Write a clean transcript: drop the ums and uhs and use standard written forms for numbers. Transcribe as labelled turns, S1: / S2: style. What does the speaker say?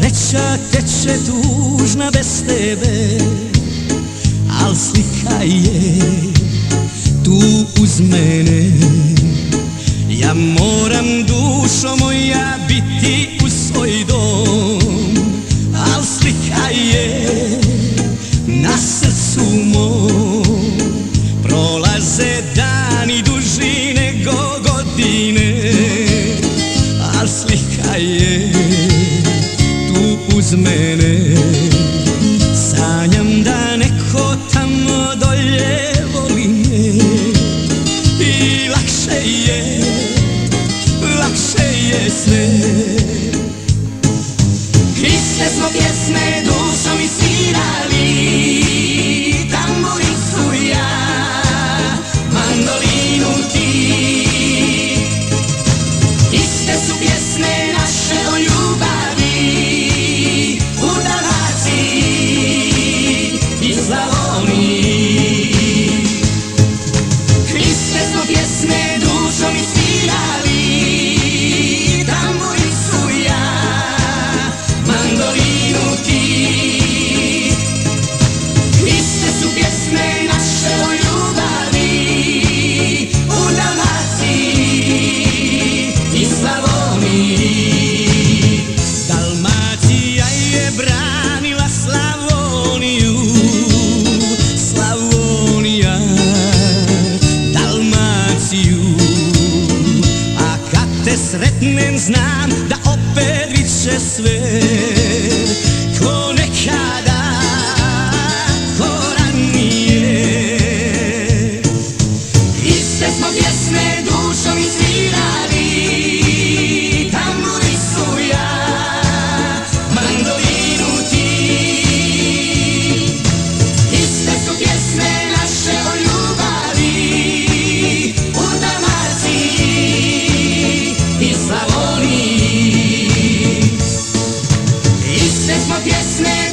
S1: Sreća teče tužna bez tebe, al slika je tu uz mene. Ja moram, dušo moja, biti u svoj dom, al slika je na srcu mom. Prolaze dani duži nego godine, al slika je uz mene. Sanjam da neko tamo dolje voli me i lakše je sve. Iste smo pjesme dušom isvirali, tamburicu ja, mandolinu ti. Iste su pjesme naše o ljubavi u Dalmaciji i Slavoniji. Iste smo pjesme dušom isvirali, tamburicu ja, mandolinu ti. Iste su pjesme naše o ljubavi u Dalmaciji i Slavoniji. Dalmacija je branila Slavoniju, Slavonija Dalmaciju. A kad te sretnem znam da opet viče sve ko nekada, ko ranije. Iste smo pjesme dušom izvirali, tamburicu ja, mandolinu ti. Iste su pjesme naše o ljubavi u Dalmaciji i Slavoniji. Iste smo pjesme